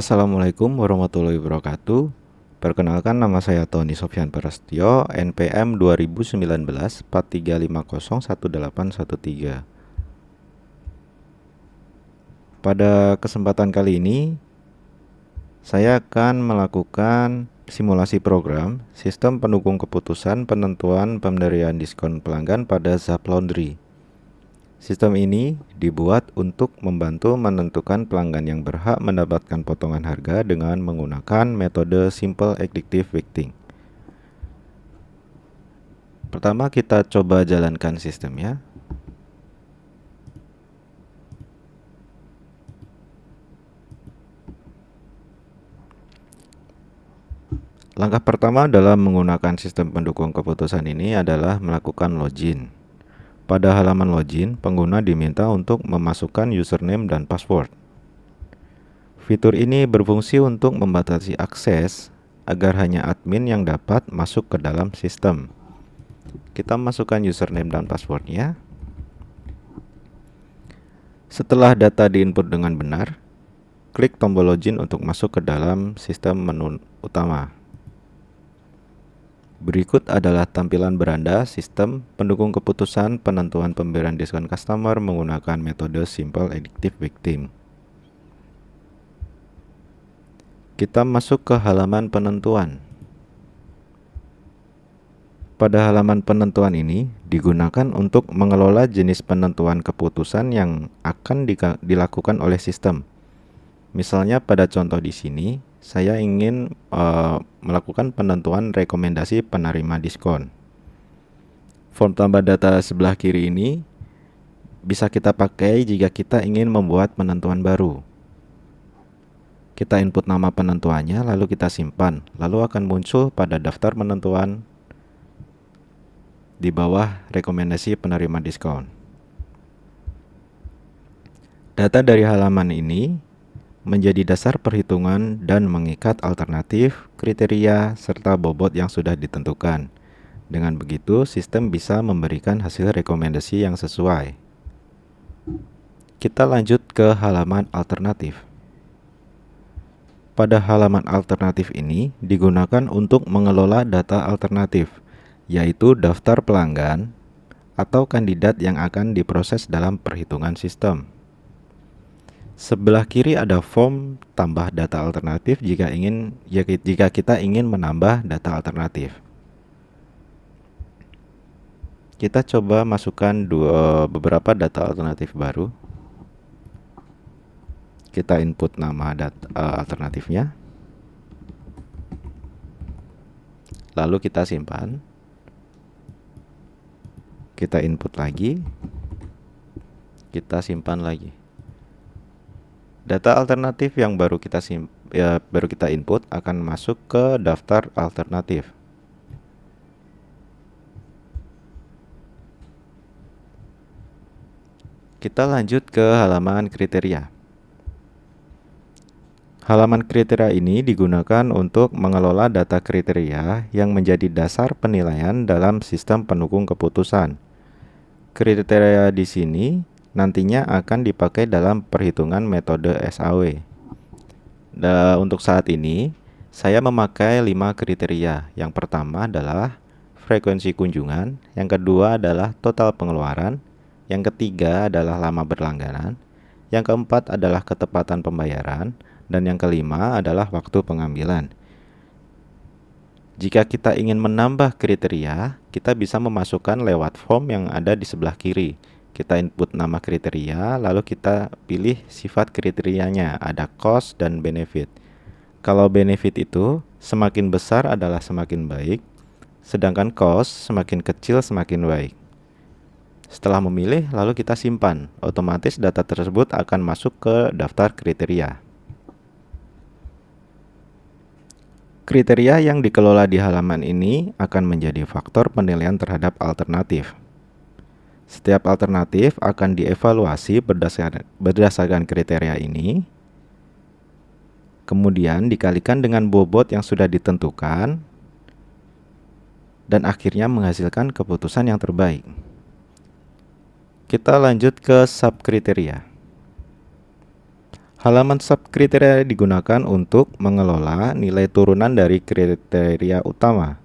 Assalamualaikum warahmatullahi wabarakatuh. Perkenalkan, nama saya Tony Sofyan Prastio, NPM 2019 43501813. Pada kesempatan kali ini, saya akan melakukan simulasi program sistem pendukung keputusan penentuan pemberian diskon pelanggan pada Zap Laundry. Sistem ini dibuat untuk membantu menentukan pelanggan yang berhak mendapatkan potongan harga dengan menggunakan metode Simple Additive Weighting. Pertama, kita coba jalankan sistemnya. Langkah pertama dalam menggunakan sistem pendukung keputusan ini adalah melakukan login. Pada halaman login, pengguna diminta untuk memasukkan username dan password. Fitur ini berfungsi untuk membatasi akses agar hanya admin yang dapat masuk ke dalam sistem. Kita masukkan username dan passwordnya. Setelah data diinput dengan benar, klik tombol login untuk masuk ke dalam sistem menu utama. Berikut adalah tampilan beranda sistem pendukung keputusan penentuan pemberian diskon customer menggunakan metode Simple Additive Weighting. Kita masuk ke halaman penentuan. Pada halaman penentuan ini digunakan untuk mengelola jenis penentuan keputusan yang akan dilakukan oleh sistem. Misalnya pada contoh di sini, saya ingin melakukan penentuan rekomendasi penerima diskon. Form tambah data sebelah kiri ini bisa kita pakai jika kita ingin membuat penentuan baru. Kita input nama penentuannya, lalu kita simpan, lalu akan muncul pada daftar penentuan di bawah rekomendasi penerima diskon. Data dari halaman ini menjadi dasar perhitungan dan mengikat alternatif, kriteria, serta bobot yang sudah ditentukan. Dengan begitu, sistem bisa memberikan hasil rekomendasi yang sesuai. Kita lanjut ke halaman alternatif. Pada halaman alternatif ini digunakan untuk mengelola data alternatif, yaitu daftar pelanggan atau kandidat yang akan diproses dalam perhitungan sistem. Sebelah kiri ada form tambah data alternatif jika kita ingin menambah data alternatif. Kita coba masukkan beberapa data alternatif baru. Kita input nama alternatifnya. Lalu kita simpan. Kita input lagi. Kita simpan lagi. Data alternatif yang baru kita input akan masuk ke daftar alternatif. Kita lanjut ke halaman kriteria. Halaman kriteria ini digunakan untuk mengelola data kriteria yang menjadi dasar penilaian dalam sistem pendukung keputusan. Kriteria di sini nantinya akan dipakai dalam perhitungan metode SAW. Untuk saat ini, saya memakai 5 kriteria. Yang pertama adalah frekuensi kunjungan, yang kedua adalah total pengeluaran, yang ketiga adalah lama berlangganan, yang keempat adalah ketepatan pembayaran, dan yang kelima adalah waktu pengambilan. Jika kita ingin menambah kriteria, kita bisa memasukkan lewat form yang ada di sebelah kiri. Kita input nama kriteria, lalu kita pilih sifat kriterianya, ada cost dan benefit. Kalau benefit itu semakin besar adalah semakin baik, sedangkan cost semakin kecil semakin baik. Setelah memilih, lalu kita simpan, otomatis data tersebut akan masuk ke daftar kriteria. Kriteria yang dikelola di halaman ini akan menjadi faktor penilaian terhadap alternatif. Setiap alternatif akan dievaluasi berdasarkan kriteria ini, kemudian dikalikan dengan bobot yang sudah ditentukan, dan akhirnya menghasilkan keputusan yang terbaik. Kita lanjut ke subkriteria. Halaman subkriteria digunakan untuk mengelola nilai turunan dari kriteria utama.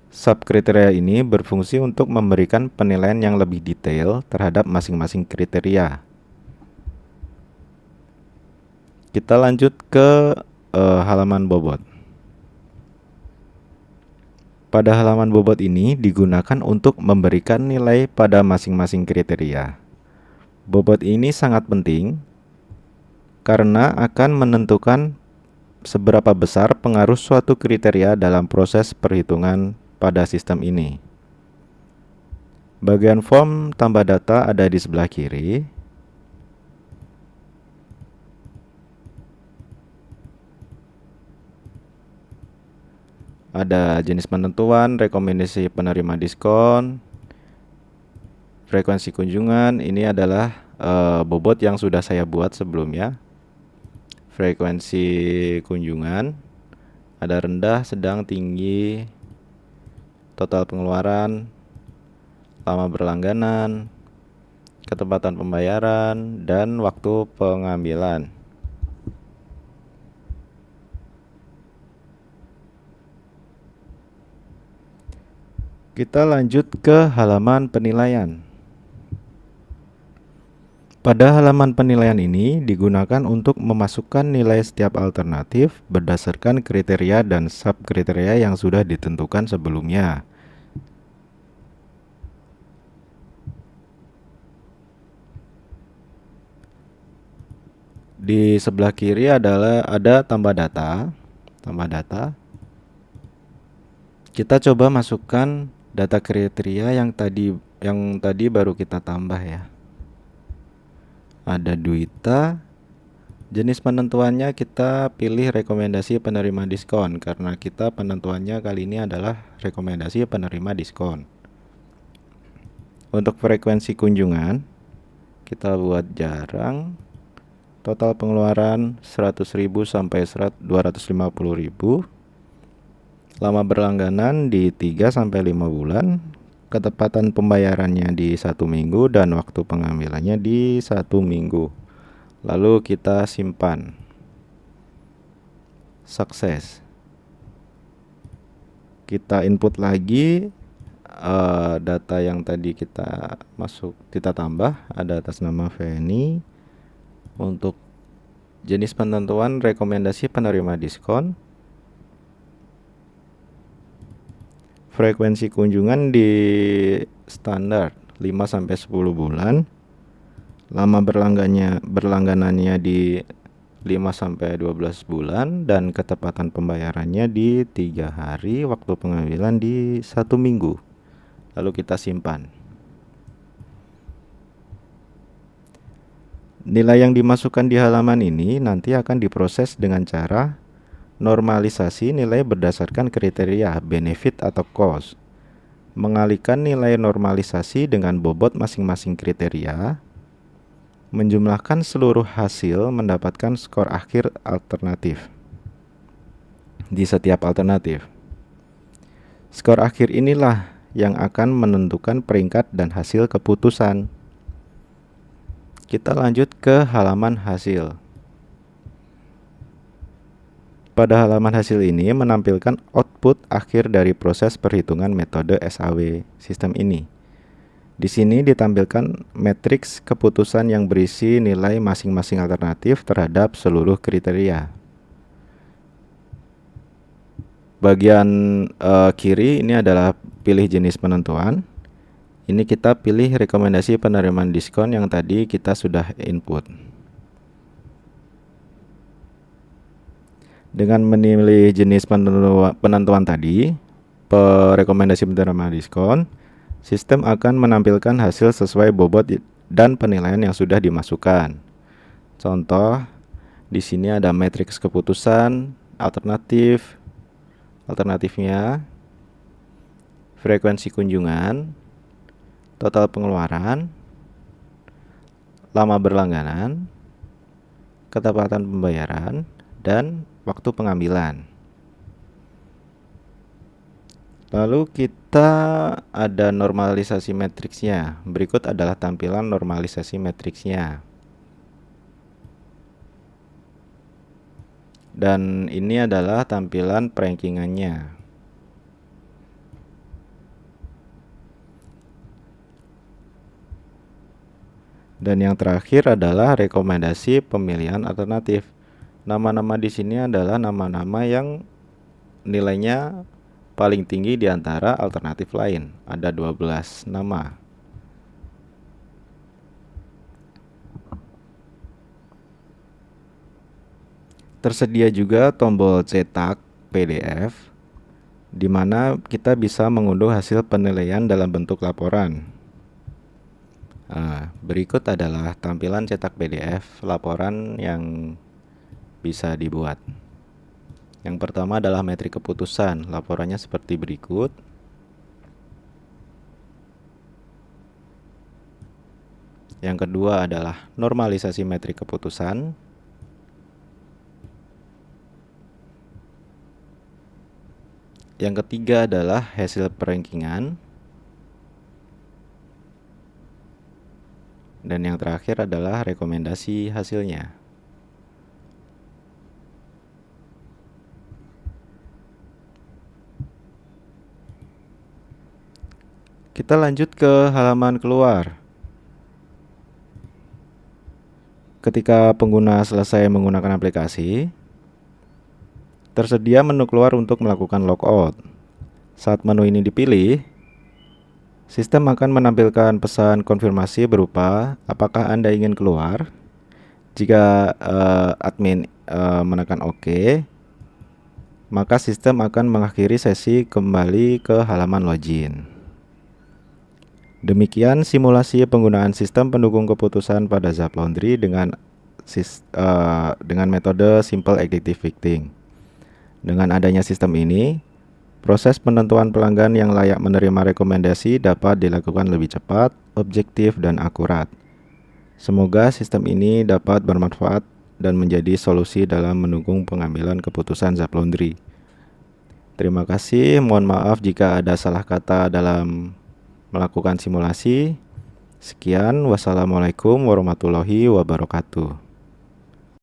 Subkriteria ini berfungsi untuk memberikan penilaian yang lebih detail terhadap masing-masing kriteria. Kita lanjut ke halaman bobot. Pada halaman bobot ini digunakan untuk memberikan nilai pada masing-masing kriteria. Bobot ini sangat penting karena akan menentukan seberapa besar pengaruh suatu kriteria dalam proses perhitungan pada sistem ini. Bagian form tambah data ada di sebelah kiri. Ada jenis penentuan, rekomendasi penerima diskon, frekuensi kunjungan. Ini adalah bobot yang sudah saya buat sebelumnya. Frekuensi kunjungan ada rendah, sedang, tinggi, total pengeluaran, lama berlangganan, ketepatan pembayaran, dan waktu pengambilan. Kita lanjut ke halaman penilaian. Pada halaman penilaian ini digunakan untuk memasukkan nilai setiap alternatif berdasarkan kriteria dan subkriteria yang sudah ditentukan sebelumnya. Di sebelah kiri ada tambah data. Kita coba masukkan data kriteria yang tadi baru kita tambah ya. Ada Duita. Jenis penentuannya kita pilih rekomendasi penerima diskon karena kita penentuannya kali ini adalah rekomendasi penerima diskon. Untuk frekuensi kunjungan kita buat jarang. Total pengeluaran 100.000 sampai 250.000. Lama berlangganan di 3 sampai 5 bulan. Ketepatan pembayarannya di 1 minggu dan waktu pengambilannya di 1 minggu. Lalu kita simpan. Sukses. Kita input lagi data yang tadi kita tambah. Ada atas nama Feni. Untuk jenis penentuan rekomendasi penerima diskon. Frekuensi kunjungan di standar 5 sampai 10 bulan. Lama berlangganannya di 5 sampai 12 bulan dan ketepatan pembayarannya di 3 hari, waktu pengambilan di 1 minggu. Lalu kita simpan. Nilai yang dimasukkan di halaman ini nanti akan diproses dengan cara normalisasi nilai berdasarkan kriteria, benefit atau cost. Mengalihkan nilai normalisasi dengan bobot masing-masing kriteria. Menjumlahkan seluruh hasil mendapatkan skor akhir alternatif di setiap alternatif. Skor akhir inilah yang akan menentukan peringkat dan hasil keputusan. Kita lanjut ke halaman hasil. Pada halaman hasil ini menampilkan output akhir dari proses perhitungan metode SAW sistem ini. Di sini ditampilkan matriks keputusan yang berisi nilai masing-masing alternatif terhadap seluruh kriteria. Bagian kiri ini adalah pilih jenis penentuan. Ini kita pilih rekomendasi penerimaan diskon yang tadi kita sudah input. Dengan memilih jenis penentuan tadi, rekomendasi penerima diskon, sistem akan menampilkan hasil sesuai bobot dan penilaian yang sudah dimasukkan. Contoh, di sini ada matriks keputusan, alternatifnya, frekuensi kunjungan, total pengeluaran, lama berlangganan, ketepatan pembayaran, dan waktu pengambilan. Lalu kita ada normalisasi matriksnya. Berikut adalah tampilan normalisasi matriksnya. Dan ini adalah tampilan rankingannya. Dan yang terakhir adalah rekomendasi pemilihan alternatif. Nama-nama di sini adalah nama-nama yang nilainya paling tinggi di antara alternatif lain. Ada 12 nama. Tersedia juga tombol cetak PDF, di mana kita bisa mengunduh hasil penilaian dalam bentuk laporan. Berikut adalah tampilan cetak PDF laporan yang bisa dibuat. Yang pertama adalah metrik keputusan. Laporannya seperti berikut. Yang kedua adalah normalisasi metrik keputusan. Yang ketiga adalah hasil perankingan. Dan yang terakhir adalah rekomendasi hasilnya. Kita lanjut ke halaman keluar. Ketika pengguna selesai menggunakan aplikasi, tersedia menu keluar untuk melakukan logout. Saat menu ini dipilih, sistem akan menampilkan pesan konfirmasi berupa apakah Anda ingin keluar. Jika admin menekan OK, maka sistem akan mengakhiri sesi kembali ke halaman login. Demikian simulasi penggunaan sistem pendukung keputusan pada Zaplaundry dengan metode Simple Additive Fitting. Dengan adanya sistem ini, proses penentuan pelanggan yang layak menerima rekomendasi dapat dilakukan lebih cepat, objektif, dan akurat. Semoga sistem ini dapat bermanfaat dan menjadi solusi dalam mendukung pengambilan keputusan Zaplaundry. Terima kasih, mohon maaf jika ada salah kata dalam melakukan simulasi. Sekian, wassalamualaikum warahmatullahi wabarakatuh.